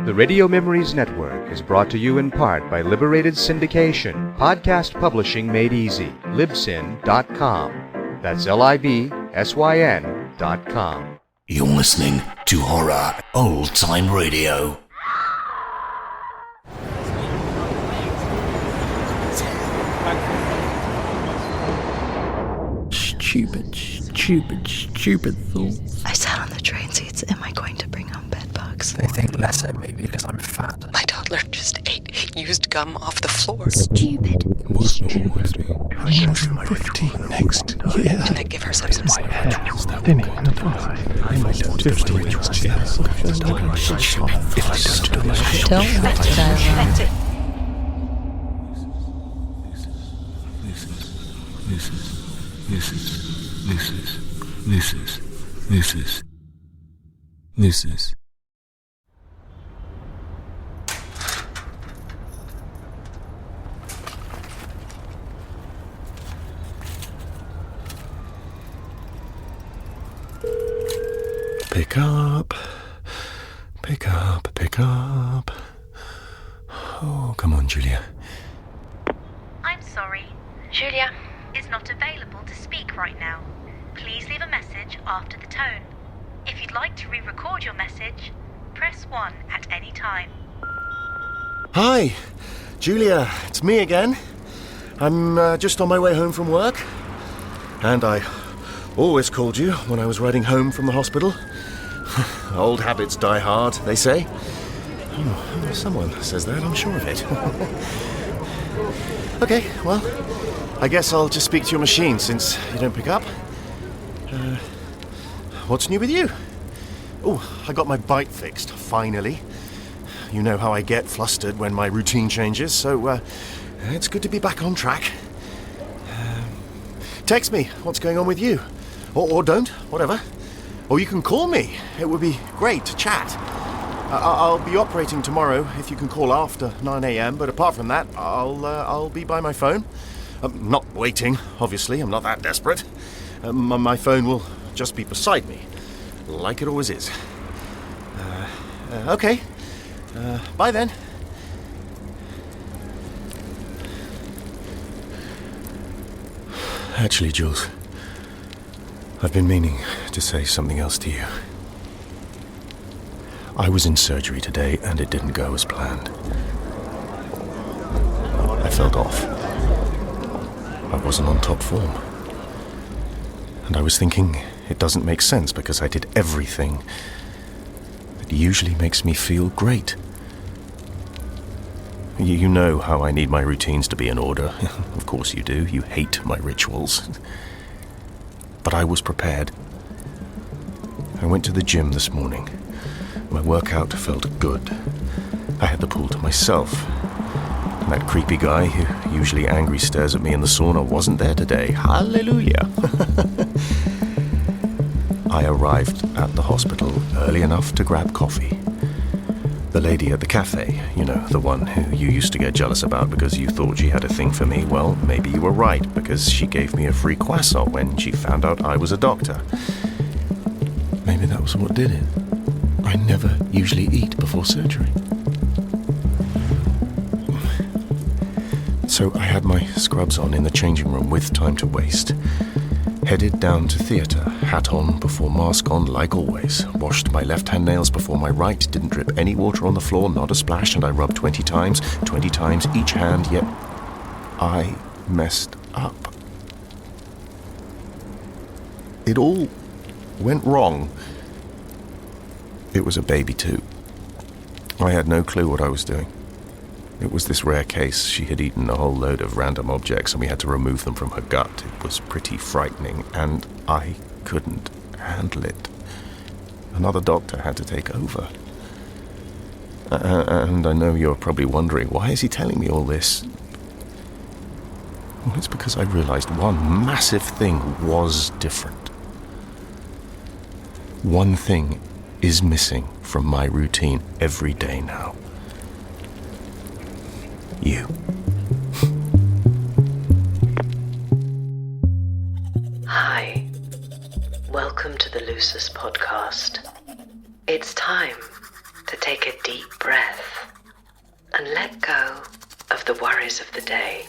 The Radio Memories Network is brought to you in part by Liberated Syndication, podcast publishing made easy, libsyn.com. That's libsyn.com. You're listening to Horror Old Time Radio. Stupid thoughts. I sat on the train seats. Am I going to bring home bed bugs? They think less of me because I'm fat. My toddler just ate used gum off the floor. Stupid. What's wrong with me? I'm 15 next year. Can I give her substance? My head thinning to die. I'm 50 If I don't do my job. Don't let it over. Lusus. Pick up. Oh, come on, Julia. I'm sorry. Julia is not available to speak right now. Please leave a message after the tone. If you'd like to re-record your message, press 1 at any time. Hi, Julia, it's me again. I'm just on my way home from work. And I always called you when I was riding home from the hospital. Old habits die hard, they say. Oh, someone says that, I'm sure of it. Okay, well, I guess I'll just speak to your machine since you don't pick up. What's new with you? Oh, I got my bike fixed, finally. You know how I get flustered when my routine changes, so it's good to be back on track. Text me what's going on with you. Or don't, whatever. Or you can call me. It would be great to chat. I'll be operating tomorrow if you can call after 9 a.m, but apart from that, I'll be by my phone. I'm not waiting, obviously, I'm not that desperate. My phone will just be beside me, like it always is. Okay. Bye then. Actually, Jules, I've been meaning to say something else to you. I was in surgery today and it didn't go as planned. I felt off. I wasn't on top form. And I was thinking it doesn't make sense because I did everything that usually makes me feel great. You know how I need my routines to be in order. Of course you do. You hate my rituals. But I was prepared. I went to the gym this morning. My workout felt good. I had the pool to myself. And that creepy guy who usually angry stares at me in the sauna wasn't there today. Hallelujah! I arrived at the hospital early enough to grab coffee. The lady at the cafe, you know, the one who you used to get jealous about because you thought she had a thing for me, well, maybe you were right, because she gave me a free croissant when she found out I was a doctor. Maybe that was what did it. I never usually eat before surgery. So I had my scrubs on in the changing room with time to waste. Headed down to theatre, hat on before mask on like always. Washed my left-hand nails before my right, didn't drip any water on the floor, not a splash, and I rubbed 20 times each hand, yet I messed up. It all went wrong. It was a baby too. I had no clue what I was doing. It was this rare case. She had eaten a whole load of random objects and we had to remove them from her gut. It was pretty frightening and I couldn't handle it. Another doctor had to take over. And I know you're probably wondering, why is he telling me all this? Well, it's because I realized one massive thing was different. One thing is missing from my routine every day now. You. Hi. Welcome to the Lusus podcast. It's time to take a deep breath and let go of the worries of the day.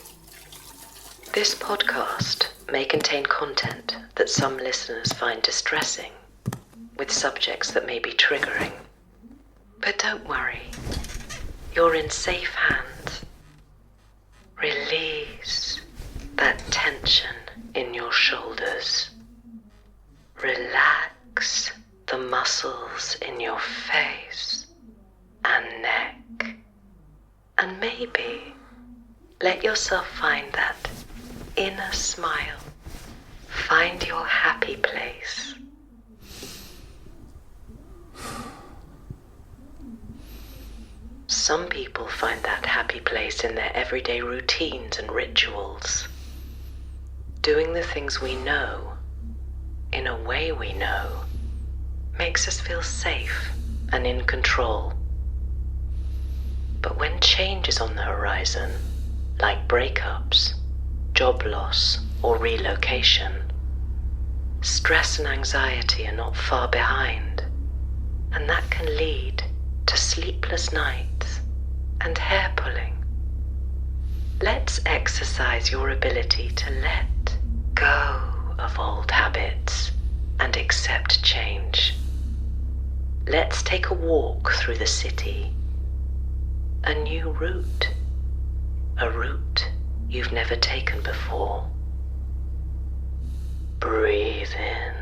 This podcast may contain content that some listeners find distressing, with subjects that may be triggering. But don't worry, you're in safe hands. Release that tension in your shoulders. Relax the muscles in your face and neck. And maybe let yourself find that inner smile. Find your happy place. Some people find that happy place in their everyday routines and rituals. Doing the things we know, in a way we know, makes us feel safe and in control. But when change is on the horizon, like breakups, job loss, or relocation, stress and anxiety are not far behind, and that can lead to sleepless nights and hair pulling. Let's exercise your ability to let go of old habits and accept change. Let's take a walk through the city. A new route. A route you've never taken before. Breathe in.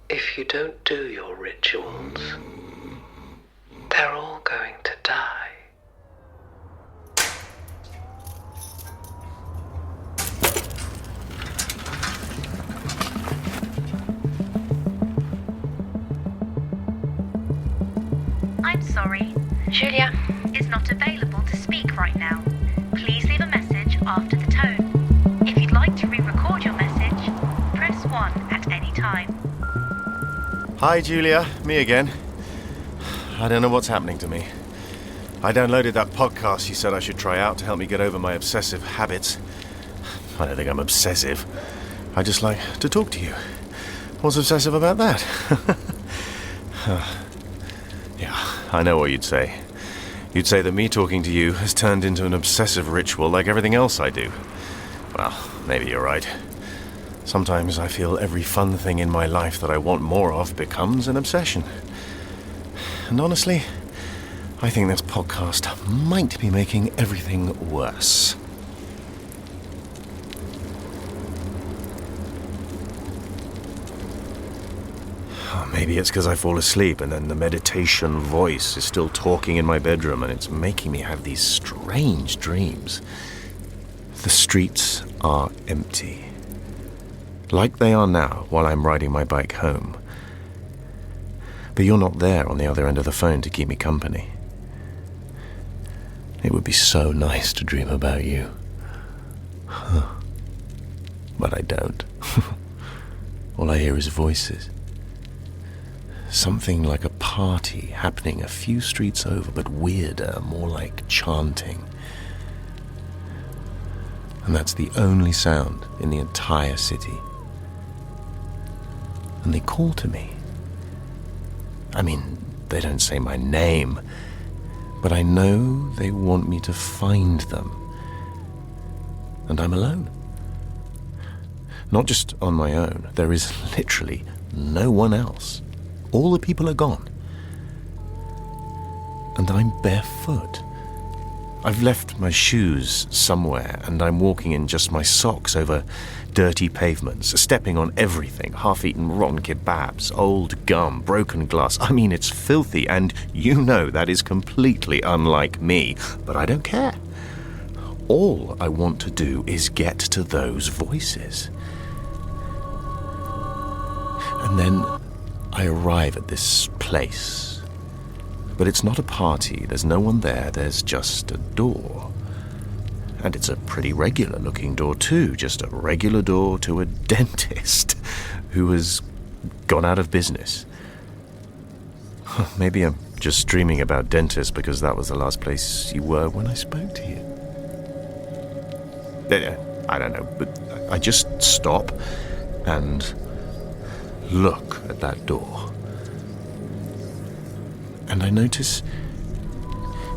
If you don't do your rituals, they're all going to die. I'm sorry, Julia is not available to speak right now. Please leave a message after the tone. If you'd like to re-record your message, press 1 at any time. Hi, Julia. Me again. I don't know what's happening to me. I downloaded that podcast you said I should try out to help me get over my obsessive habits. I don't think I'm obsessive. I just like to talk to you. What's obsessive about that? Yeah, I know what you'd say. You'd say that me talking to you has turned into an obsessive ritual like everything else I do. Well, maybe you're right. Sometimes I feel every fun thing in my life that I want more of becomes an obsession. And honestly, I think this podcast might be making everything worse. Maybe it's because I fall asleep and then the meditation voice is still talking in my bedroom and it's making me have these strange dreams. The streets are empty. Like they are now while I'm riding my bike home. But you're not there on the other end of the phone to keep me company. It would be so nice to dream about you. But I don't. All I hear is voices. Something like a party happening a few streets over, but weirder, more like chanting. And that's the only sound in the entire city. And they call to me. I mean, they don't say my name, but I know they want me to find them. And I'm alone. Not just on my own. There is literally no one else. All the people are gone. And I'm barefoot. I've left my shoes somewhere, and I'm walking in just my socks over dirty pavements, stepping on everything, half-eaten rotten kebabs, old gum, broken glass. I mean, it's filthy, and you know that is completely unlike me, but I don't care. All I want to do is get to those voices. And then I arrive at this place. But it's not a party, there's no one there, there's just a door. And it's a pretty regular looking door too, just a regular door to a dentist who has gone out of business. Maybe I'm just dreaming about dentists because that was the last place you were when I spoke to you. I don't know, but I just stop and look at that door. And I notice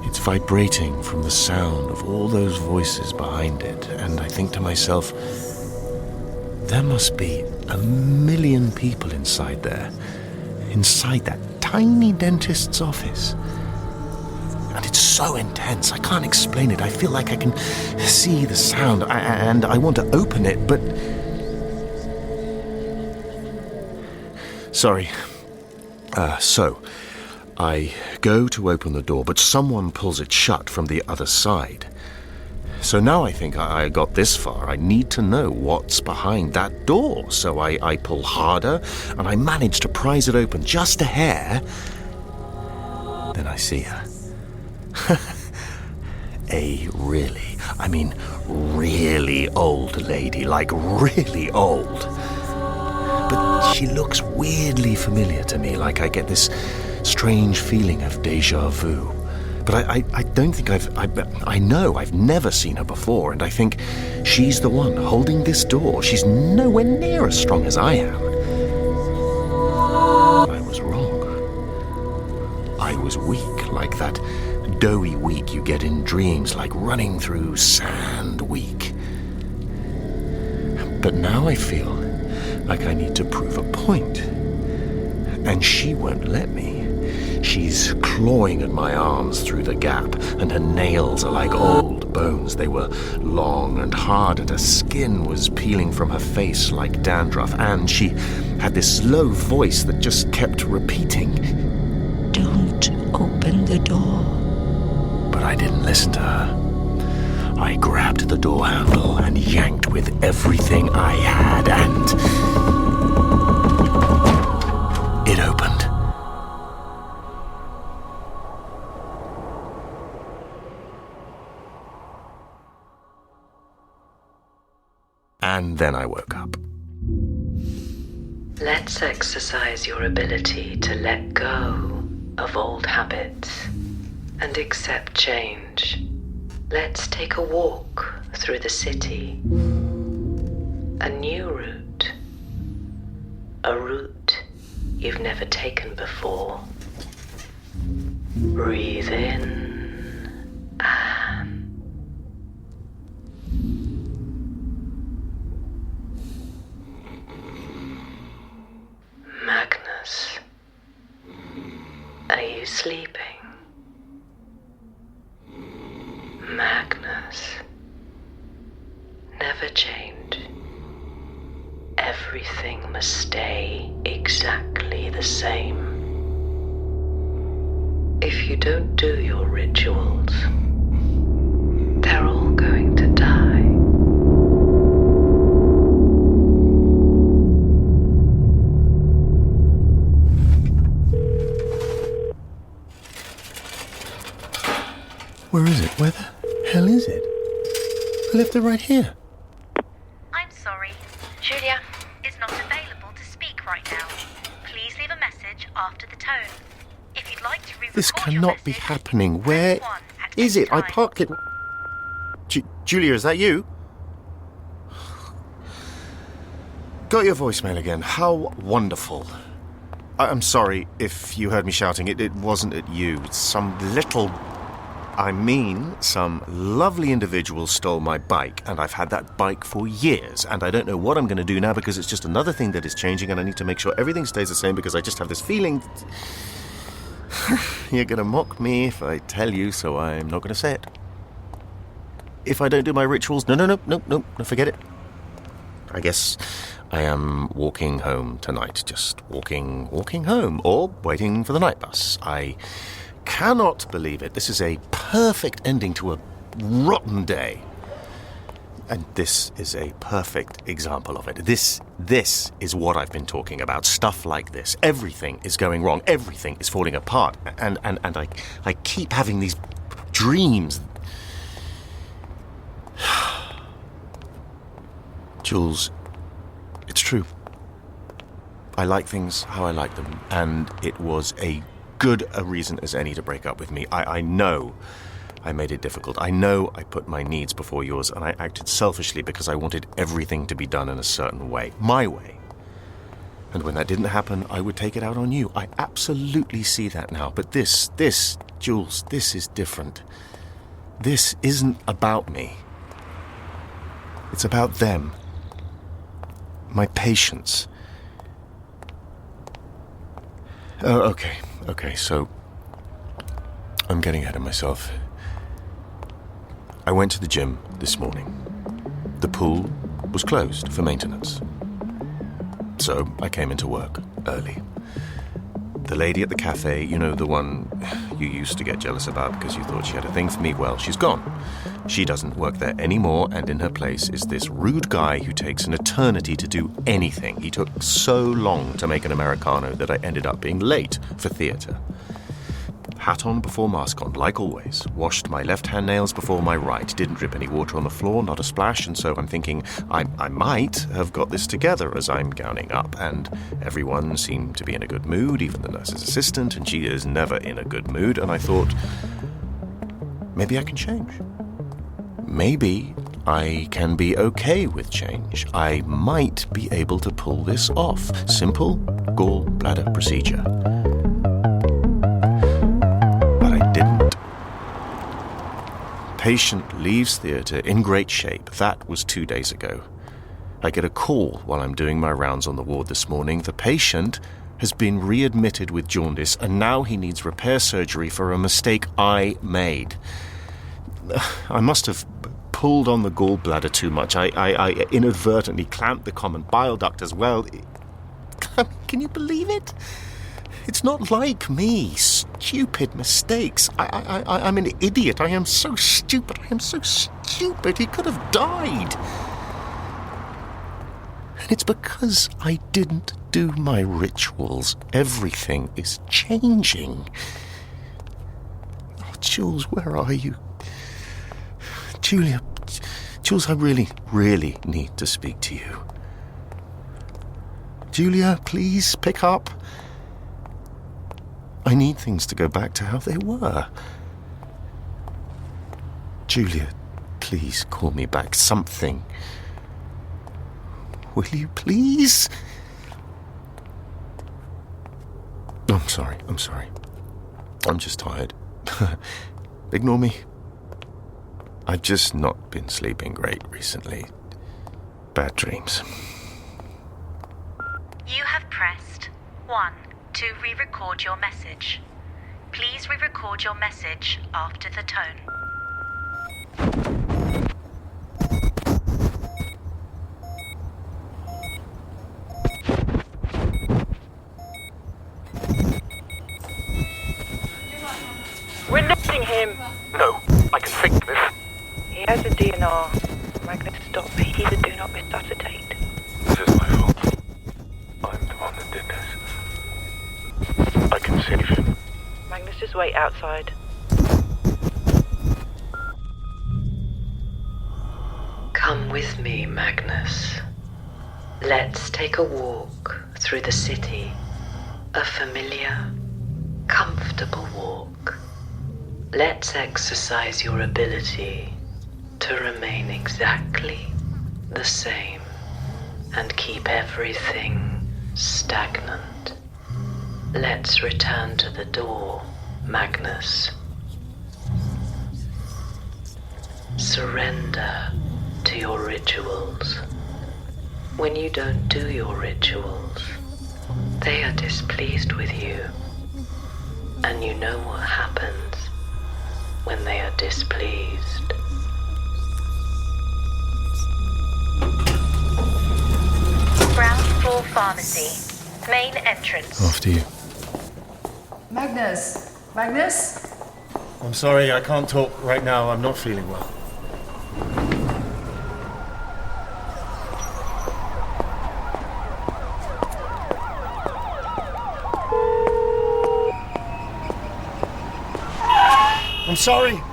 it's vibrating from the sound of all those voices behind it. And I think to myself, there must be 1,000,000 people inside there, inside that tiny dentist's office. And it's so intense, I can't explain it. I feel like I can see the sound, and I want to open it, but... Sorry. So, I go to open the door, but someone pulls it shut from the other side. So now I think I got this far. I need to know what's behind that door. So I pull harder, and I manage to prise it open just a hair. Then I see her. A really old lady, like really old. But she looks weirdly familiar to me, like I get this strange feeling of déjà vu. But I don't think I know I've never seen her before, and I think she's the one holding this door. She's nowhere near as strong as I am. I was wrong. I was weak, like that doughy weak you get in dreams, like running through sand weak. But now I feel like I need to prove a point. And she won't let me. She's clawing at my arms through the gap, and her nails are like old bones. They were long and hard, and her skin was peeling from her face like dandruff. And she had this low voice that just kept repeating, Don't open the door. But I didn't listen to her. I grabbed the door handle and yanked with everything I had, and it opened. And then I woke up. Let's exercise your ability to let go of old habits and accept change. Let's take a walk through the city. A new route. A route you've never taken before. Breathe in and Magnus, are you sleeping? Magnus, never change. Everything must stay exactly the same. If you don't do your rituals, they're all going to die. Where is it? Where the hell is it? I left it right here. I'm sorry. Julia is not available to speak right now. Please leave a message after the tone. If you'd like to re-record This your cannot be message, happening. press Where 1 at is any it? I time. parked it... Julia, is that you? Got your voicemail again. How wonderful. I'm sorry if you heard me shouting. It wasn't at you. Some lovely individual stole my bike, and I've had that bike for years, and I don't know what I'm going to do now because it's just another thing that is changing, and I need to make sure everything stays the same because I just have this feeling... You're going to mock me if I tell you, so I'm not going to say it. If I don't do my rituals... No, forget it. I guess I am walking home tonight, just walking home, or waiting for the night bus. I cannot believe it. This is a perfect ending to a rotten day. And this is a perfect example of it. This is what I've been talking about. Stuff like this. Everything is going wrong. Everything is falling apart. And I keep having these dreams. Jules, it's true. I like things how I like them, and it was a good a reason as any to break up with me. I know I made it difficult. I know I put my needs before yours, and I acted selfishly because I wanted everything to be done in a certain way. My way. And when that didn't happen, I would take it out on you. I absolutely see that now. But this, Jules, this is different. This isn't about me. It's about them. My patients. Oh, okay, so I'm getting ahead of myself. I went to the gym this morning. The pool was closed for maintenance. So I came into work early. The lady at the cafe, you know, the one you used to get jealous about because you thought she had a thing for me, well, she's gone. She doesn't work there anymore, and in her place is this rude guy who takes an eternity to do anything. He took so long to make an Americano that I ended up being late for theatre. Hat on before mask on, like always. Washed my left-hand nails before my right. Didn't drip any water on the floor, not a splash, and so I'm thinking I might have got this together as I'm gowning up, and everyone seemed to be in a good mood, even the nurse's assistant, and she is never in a good mood, and I thought, maybe I can change. Maybe I can be okay with change. I might be able to pull this off. Simple gallbladder procedure. Didn't. Patient leaves theatre in great shape. That was 2 days ago. I get a call while I'm doing my rounds on the ward this morning. The patient has been readmitted with jaundice, and now he needs repair surgery for a mistake I made. I must have pulled on the gallbladder too much. I inadvertently clamped the common bile duct as well. Can you believe it? It's not like me. Stupid mistakes. I'm an idiot. I am so stupid. He could have died. And it's because I didn't do my rituals. Everything is changing. Oh, Jules, where are you? Jules, I really, really need to speak to you. Julia, please pick up. I need things to go back to how they were. Julia, please call me back. Something. Will you please? I'm sorry. I'm just tired. Ignore me. I've just not been sleeping great recently. Bad dreams. You have pressed 1 to re-record your message. Please re-record your message after the tone. We're losing him. No, I can fix this. He has a DNR. Magnus, stop. He's a do not resuscitate. This is my fault. I'm the one that did this. I can save him. Magnus, just wait outside. Come with me, Magnus. Let's take a walk through the city. A familiar, comfortable walk. Let's exercise your ability to remain exactly the same and keep everything stagnant. Let's return to the door, Magnus. Surrender to your rituals. When you don't do your rituals, they are displeased with you. And you know what happens when they are displeased. Ground floor pharmacy. Main entrance. After you. Magnus? Magnus? I'm sorry, I can't talk right now. I'm not feeling well.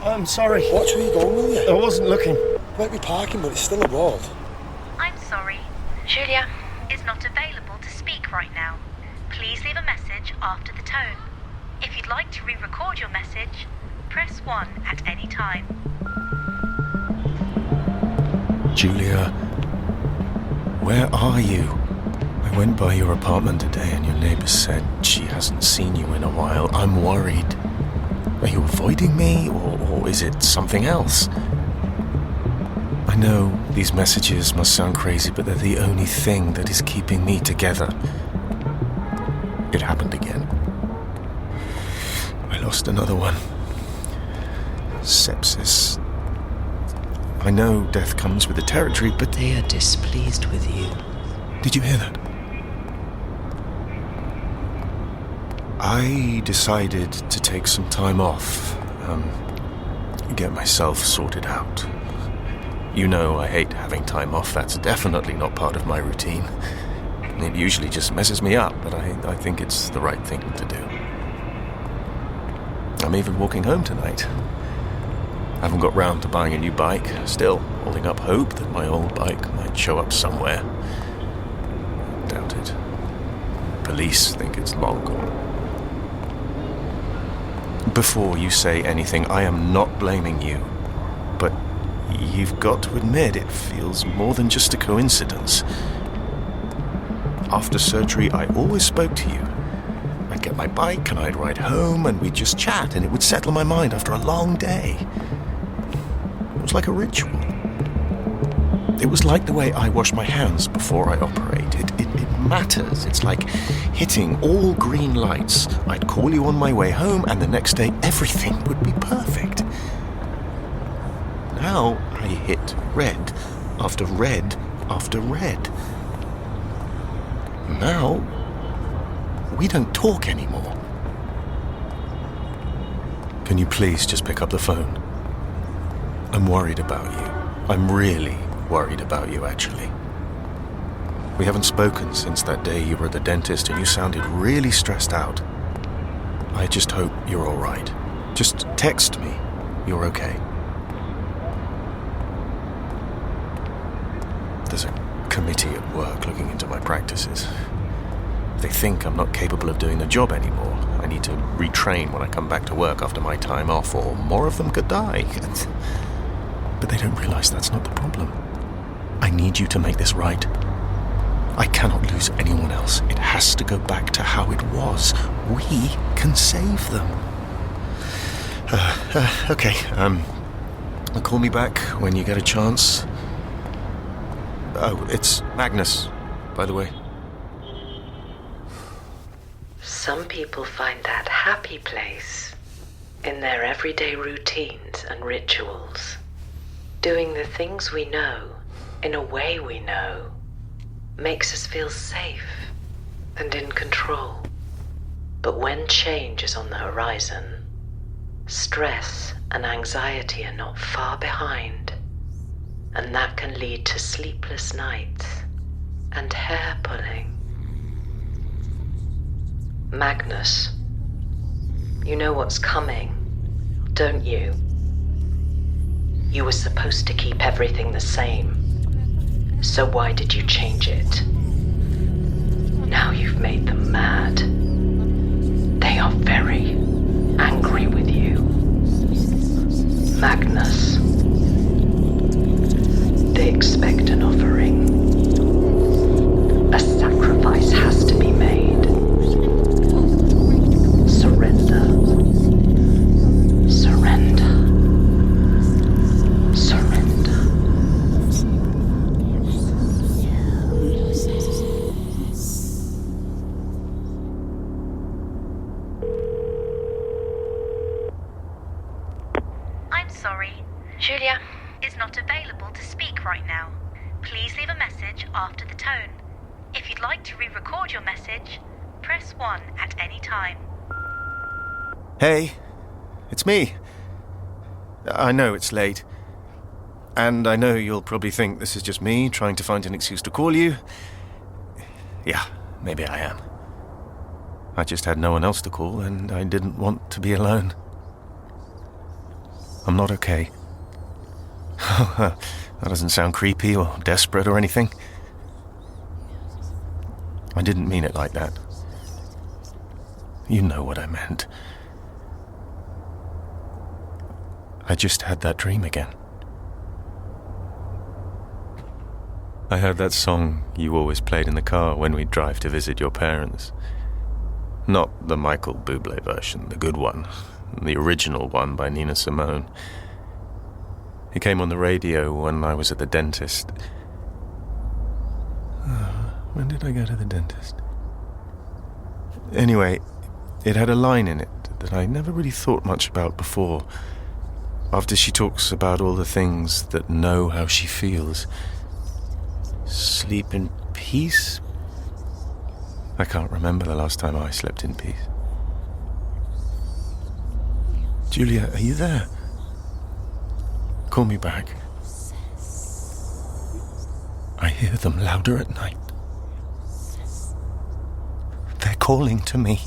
I'm sorry. Watch where you're going, will you? I wasn't looking. Might be parking, but it's still a ward. I'm sorry. Julia is not available to speak right now. Please leave a message after the tone. If you'd like to re-record your message, press 1 at any time. Julia, where are you? I went by your apartment today and your neighbor said she hasn't seen you in a while. I'm worried. Are you avoiding me, or is it something else? I know these messages must sound crazy, but they're the only thing that is keeping me together. It happened again. I lost another one. Sepsis. I know death comes with the territory, but... They are displeased with you. Did you hear that? I decided to take some time off, get myself sorted out. You know I hate having time off. That's definitely not part of my routine. It usually just messes me up, but I think it's the right thing to do. I'm even walking home tonight. Haven't got round to buying a new bike. Still holding up hope that my old bike might show up somewhere. Doubt it. Police think it's long gone. Before you say anything, I am not blaming you. But you've got to admit it feels more than just a coincidence. After surgery, I always spoke to you. I'd get my bike and I'd ride home and we'd just chat and it would settle my mind after a long day. It was like a ritual. It was like the way I wash my hands before I operate. It matters. It's like hitting all green lights. I'd call you on my way home and the next day everything would be perfect. Now I hit red after red after red. Now we don't talk anymore. Can you please just pick up the phone? I'm worried about you. I'm really worried about you, actually. We haven't spoken since that day you were at the dentist and you sounded really stressed out. I just hope you're all right. Just text me. You're okay. There's a committee at work looking into my practices. They think I'm not capable of doing the job anymore. I need to retrain when I come back to work after my time off, or more of them could die. But they don't realize that's not the problem. I need you to make this right. I cannot lose anyone else. It has to go back to how it was. We can save them. Okay, call me back when you get a chance. Oh, it's Magnus, by the way. Some people find that happy place in their everyday routines and rituals. Doing the things we know, in a way we know, makes us feel safe and in control. But when change is on the horizon, stress and anxiety are not far behind, and that can lead to sleepless nights and hair pulling. Magnus, you know what's coming, don't you? You were supposed to keep everything the same. So why did you change it? Now you've made them mad. They are very angry with you. Magnus, they expect an offering. A sacrifice has to be made. Surrender. Surrender. Surrender. I'm sorry. Julia is not available to speak right now. Please leave a message after the tone. If you'd like to re-record your message, press 1 at any time. Hey, it's me. I know it's late. And I know you'll probably think this is just me trying to find an excuse to call you. Yeah, maybe I am. I just had no one else to call, and I didn't want to be alone. I'm not okay. That doesn't sound creepy or desperate or anything. I didn't mean it like that. You know what I meant. I just had that dream again. I heard that song you always played in the car when we'd drive to visit your parents. Not the Michael Bublé version, the good one. The original one by Nina Simone. It came on the radio when I was at the dentist. When did I go to the dentist? Anyway, it had a line in it that I never really thought much about before. After she talks about all the things that know how she feels. Sleep in peace? I can't remember the last time I slept in peace. Julia, are you there? Call me back. I hear them louder at night. They're calling to me.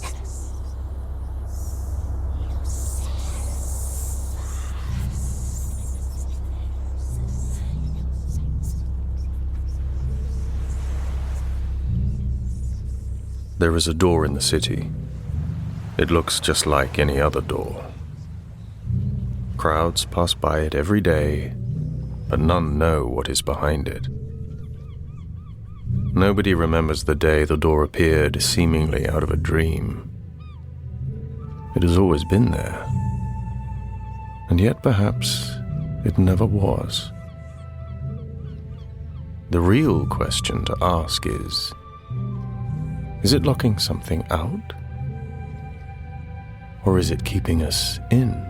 There is a door in the city. It looks just like any other door. Crowds pass by it every day, but none know what is behind it. Nobody remembers the day the door appeared seemingly out of a dream. It has always been there, and yet perhaps it never was. The real question to ask is it locking something out? Or is it keeping us in?